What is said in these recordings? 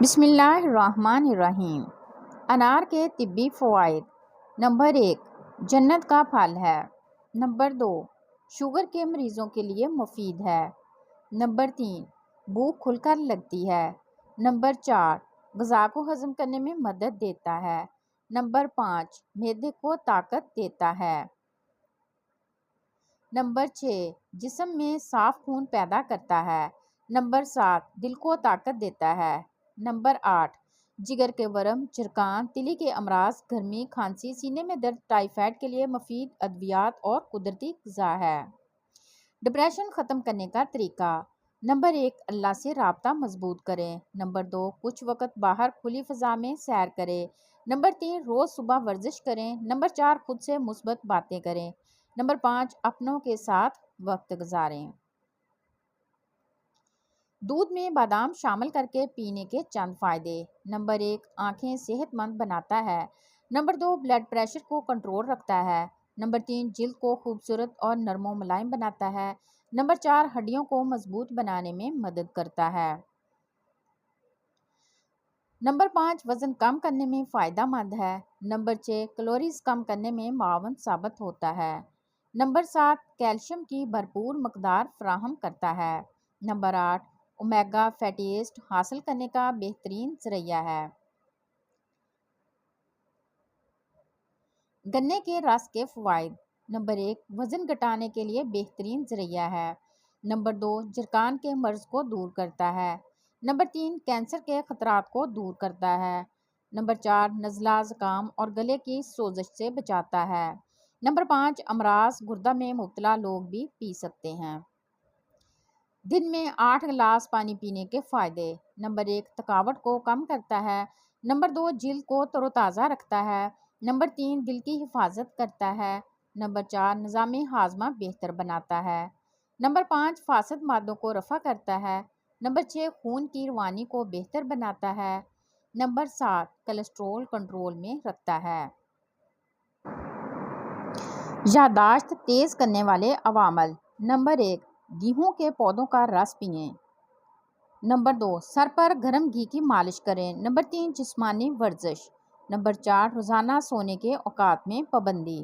بسم اللہ الرحمن الرحیم۔ انار کے طبی فوائد۔ نمبر 1، جنت کا پھل ہے۔ نمبر 2، شوگر کے مریضوں کے لیے مفید ہے۔ نمبر 3، بھوک کھل کر لگتی ہے۔ نمبر 4، غذا کو ہضم کرنے میں مدد دیتا ہے۔ نمبر 5، معدے کو طاقت دیتا ہے۔ نمبر 6، جسم میں صاف خون پیدا کرتا ہے۔ نمبر 7، دل کو طاقت دیتا ہے۔ نمبر 8، جگر کے ورم، جرثومہ، تلی کے امراض، گرمی، کھانسی، سینے میں درد، ٹائیفائڈ کے لیے مفید ادویات اور قدرتی غذا ہے۔ ڈپریشن ختم کرنے کا طریقہ۔ نمبر 1، اللہ سے رابطہ مضبوط کریں۔ نمبر 2، کچھ وقت باہر کھلی فضا میں سیر کریں۔ نمبر 3، روز صبح ورزش کریں۔ نمبر 4، خود سے مثبت باتیں کریں۔ نمبر 5، اپنوں کے ساتھ وقت گزاریں۔ دودھ میں بادام شامل کر کے پینے کے چند فائدے۔ نمبر 1، آنکھیں صحت مند بناتا ہے۔ نمبر 2، بلڈ پریشر کو کنٹرول رکھتا ہے۔ نمبر 3، جلد کو خوبصورت اور نرم و ملائم بناتا ہے۔ نمبر 4، ہڈیوں کو مضبوط بنانے میں مدد کرتا ہے۔ نمبر 5، وزن کم کرنے میں فائدہ مند ہے۔ نمبر 6، کیلوریز کم کرنے میں معاون ثابت ہوتا ہے۔ نمبر 7، کیلشیم کی بھرپور مقدار فراہم کرتا ہے۔ نمبر 8، اومیگا فیٹی ایسڈ حاصل کرنے کا بہترین ذریعہ ہے۔ گنے کے رس کے فوائد۔ نمبر 1، وزن گھٹانے کے لیے بہترین ذریعہ ہے۔ نمبر 2، جرثومہ کے مرض کو دور کرتا ہے۔ نمبر 3، کینسر کے خطرات کو دور کرتا ہے۔ نمبر 4، نزلہ، زکام اور گلے کی سوزش سے بچاتا ہے۔ نمبر 5، امراض گردہ میں مبتلا لوگ بھی پی سکتے ہیں۔ دن میں 8 گلاس پانی پینے کے فائدے۔ نمبر 1، تھکاوٹ کو کم کرتا ہے۔ نمبر 2، جلد کو تر و تازہ رکھتا ہے۔ نمبر 3، دل کی حفاظت کرتا ہے۔ نمبر 4، نظام ہاضمہ بہتر بناتا ہے۔ نمبر 5، فاسد مادوں کو رفع کرتا ہے۔ نمبر 6، خون کی روانی کو بہتر بناتا ہے۔ نمبر 7، کولیسٹرول کنٹرول میں رکھتا ہے۔ یادداشت تیز کرنے والے عوامل۔ نمبر 1، گیہوں کے پودوں کا رس پئیں۔ نمبر 2، سر پر گرم گھی کی مالش کریں۔ نمبر 3، جسمانی ورزش۔ نمبر 4، روزانہ سونے کے اوقات میں پابندی۔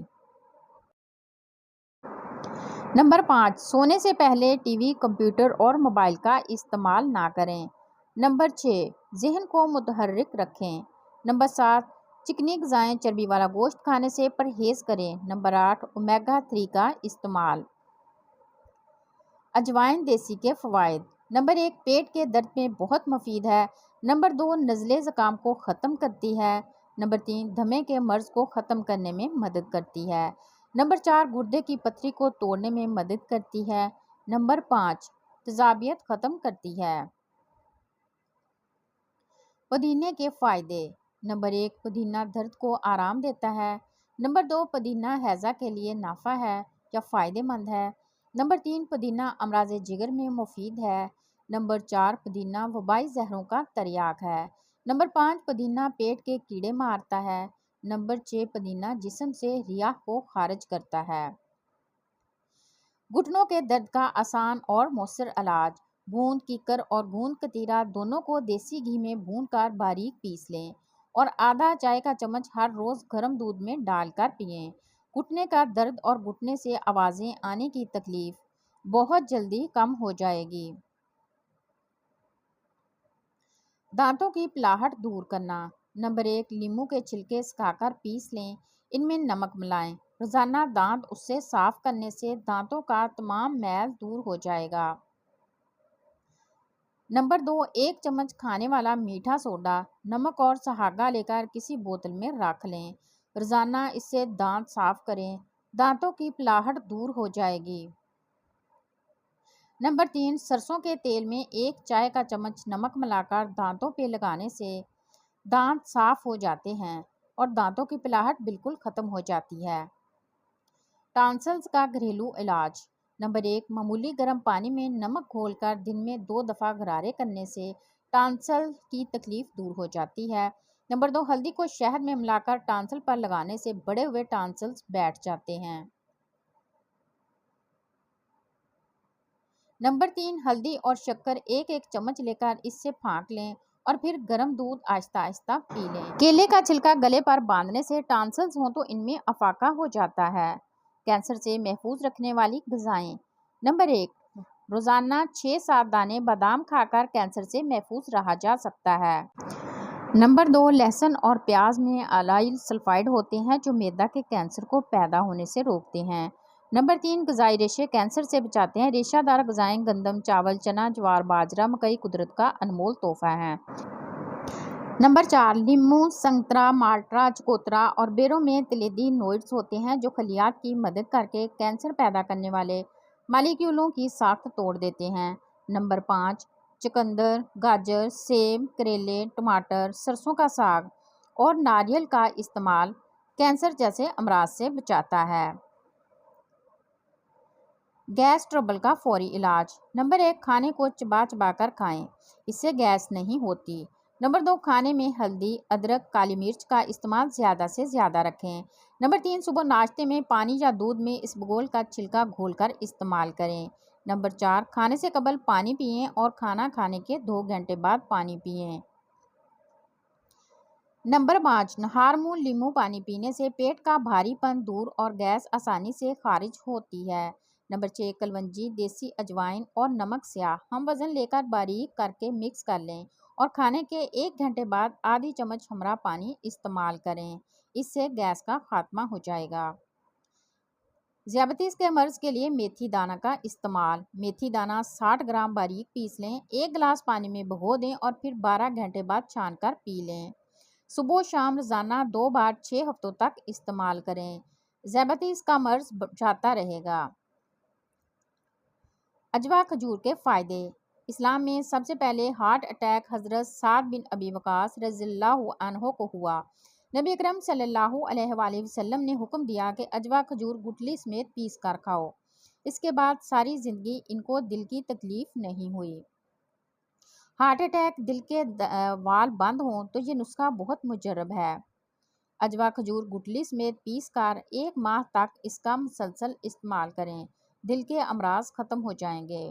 نمبر 5، سونے سے پہلے ٹی وی، کمپیوٹر اور موبائل کا استعمال نہ کریں۔ نمبر 6، ذہن کو متحرک رکھیں۔ نمبر 7، چکنی غذائیں، چربی والا گوشت کھانے سے پرہیز کریں۔ نمبر 8، اومیگا 3 کا استعمال۔ اجوائن دیسی کے فوائد۔ نمبر 1، پیٹ کے درد میں بہت مفید ہے۔ نمبر 2، نزلے زکام کو ختم کرتی ہے۔ نمبر 3، دمے کے مرض کو ختم کرنے میں مدد کرتی ہے۔ نمبر 4، گردے کی پتھری کو توڑنے میں مدد کرتی ہے۔ نمبر 5، تیزابیت ختم کرتی ہے۔ پودینے کے فائدے۔ نمبر 1، پودینہ درد کو آرام دیتا ہے۔ نمبر 2، پودینہ ہیضہ کے لیے نافع ہے یا فائدہ مند ہے۔ نمبر 3، پودینہ امراض جگر میں مفید ہے۔ نمبر 4، پودینہ وبائی زہروں کا تریاک ہے۔ نمبر 5، پودینہ پیٹ کے کیڑے مارتا ہے۔ نمبر 6، پودینہ جسم سے ریاح کو خارج کرتا ہے۔ گھٹنوں کے درد کا آسان اور مؤثر علاج۔ گوند کیکر اور گوند کتیرا دونوں کو دیسی گھی میں بھون کر باریک پیس لیں اور آدھا چائے کا چمچ ہر روز گرم دودھ میں ڈال کر پئیں۔ گھٹنے کا درد اور گھٹنے سے آوازیں آنے کی تکلیف بہت جلدی کم ہو جائے گی۔ دانتوں کی پلاہٹ دور کرنا۔ نمبر 1، لیموں کے چھلکے سکھا کر پیس لیں، ان میں نمک ملائیں۔ روزانہ دانت اس سے صاف کرنے سے دانتوں کا تمام میل دور ہو جائے گا۔ نمبر 2، 1 چمچ کھانے والا میٹھا سوڈا، نمک اور سہاگا لے کر کسی بوتل میں رکھ لیں۔ روزانہ اس سے دانت صاف کریں، دانتوں کی پلاہٹ دور ہو جائے گی۔ نمبر 3، سرسوں کے تیل میں 1 چائے کا چمچ نمک ملا کر دانتوں پہ لگانے سے دانت صاف ہو جاتے ہیں اور دانتوں کی پلاہٹ بالکل ختم ہو جاتی ہے۔ ٹانسلز کا گھریلو علاج۔ نمبر 1، معمولی گرم پانی میں نمک گھول کر دن میں 2 دفعہ غرارے کرنے سے ٹانسل کی تکلیف دور ہو جاتی ہے۔ نمبر 2، ہلدی کو شہد میں ملا کر ٹانسل پر لگانے سے بڑے ہوئے ٹانسلز بیٹھ جاتے ہیں۔ نمبر 3، ہلدی اور شکر 1 چمچ لے کر اس سے پھانک لیں اور پھر گرم دودھ آہستہ آہستہ پی لیں۔ کیلے کا چھلکا گلے پر باندھنے سے ٹانسلز ہوں تو ان میں افاقہ ہو جاتا ہے۔ کینسر سے محفوظ رکھنے والی غذائیں۔ نمبر 1، روزانہ 6-7 دانے بادام کھا کر کینسر سے محفوظ رہا جا سکتا ہے۔ نمبر 2، لہسن اور پیاز میں الائل سلفائڈ ہوتے ہیں جو معدہ کے کینسر کو پیدا ہونے سے روکتے ہیں۔ نمبر 3، غذائی ریشے کینسر سے بچاتے ہیں۔ ریشہ دار غذائیں گندم، چاول، چنا، جوار، باجرہ، مکئی قدرت کا انمول تحفہ ہیں۔ نمبر 4، لیموں، سنترا، مالٹا، چکوترا اور بیروں میں تلیدینوئڈز ہوتے ہیں جو خلیات کی مدد کر کے کینسر پیدا کرنے والے مالیکیولوں کی ساخت توڑ دیتے ہیں۔ نمبر 5، چقندر، گاجر، سیب، کریلے، ٹماٹر، سرسوں کا ساگ اور ناریل کا استعمال کینسر جیسے امراض سے بچاتا ہے۔ گیس ٹربل کا فوری علاج۔ نمبر 1، کھانے کو چبا چبا کر کھائیں، اس سے گیس نہیں ہوتی۔ نمبر 2، کھانے میں ہلدی، ادرک، کالی مرچ کا استعمال زیادہ سے زیادہ رکھیں۔ نمبر 3، صبح ناشتے میں پانی یا دودھ میں اسبگول کا چھلکا گھول کر استعمال کریں۔ نمبر 4، کھانے سے قبل پانی پئیں اور کھانا کھانے کے 2 گھنٹے بعد پانی پئیں۔ نمبر 5، نہار منہ لیموں پانی پینے سے پیٹ کا بھاری پن دور اور گیس آسانی سے خارج ہوتی ہے۔ نمبر 6، کلونجی، دیسی اجوائن اور نمک سیاہ ہم وزن لے کر باریک کر کے مکس کر لیں اور کھانے کے 1 گھنٹے بعد آدھی چمچ ہمرا پانی استعمال کریں، اس سے گیس کا خاتمہ ہو جائے گا۔ ذیابیطس کے مرض کے لیے میتھی دانہ کا استعمال۔ میتھی دانہ 60 گرام باریک پیس لیں، 1 گلاس پانی میں بھگو دیں اور پھر 12 گھنٹے بعد چھان کر پی لیں۔ صبح و شام روزانہ 2 بار 6 ہفتوں تک استعمال کریں، ذیابیطس کا مرض جاتا رہے گا۔ اجوا کھجور کے فائدے۔ اسلام میں سب سے پہلے ہارٹ اٹیک حضرت سعد بن ابی وقاص رضی اللہ عنہ کو ہوا۔ نبی اکرم صلی اللہ علیہ وآلہ وسلم نے حکم دیا کہ اجوا کھجور گٹھلی سمیت پیس کر کھاؤ۔ اس کے بعد ساری زندگی ان کو دل کی تکلیف نہیں ہوئی۔ ہارٹ اٹیک، دل کے وال بند ہوں تو یہ نسخہ بہت مجرب ہے۔ اجوا کھجور گٹھلی سمیت پیس کر 1 ماہ تک اس کا مسلسل استعمال کریں، دل کے امراض ختم ہو جائیں گے۔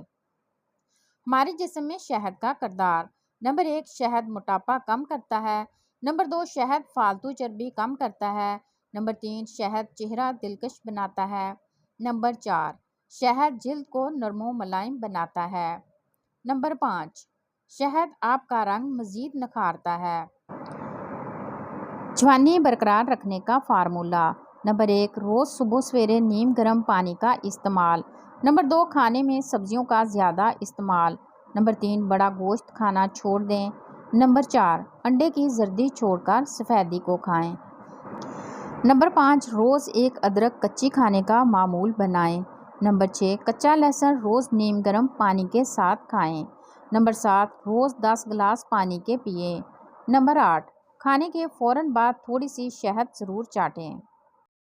ہمارے جسم میں شہد کا کردار۔ نمبر 1، شہد موٹاپا کم کرتا ہے۔ نمبر 2، شہد فالتو چربی کم کرتا ہے۔ نمبر 3، شہد چہرہ دلکش بناتا ہے۔ نمبر 4، شہد جلد کو نرم و ملائم بناتا ہے۔ نمبر 5، شہد آپ کا رنگ مزید نکھارتا ہے۔ جوانی برقرار رکھنے کا فارمولہ۔ نمبر 1، روز صبح سویرے نیم گرم پانی کا استعمال۔ نمبر 2، کھانے میں سبزیوں کا زیادہ استعمال۔ نمبر 3، بڑا گوشت کھانا چھوڑ دیں۔ نمبر 4، انڈے کی زردی چھوڑ کر سفیدی کو کھائیں۔ نمبر 5، روز 1 ادرک کچی کھانے کا معمول بنائیں۔ نمبر 6، کچا لہسن روز نیم گرم پانی کے ساتھ کھائیں۔ نمبر 7، روز 10 گلاس پانی کے پئیں۔ نمبر 8، کھانے کے فوراً بعد تھوڑی سی شہد ضرور چاٹیں۔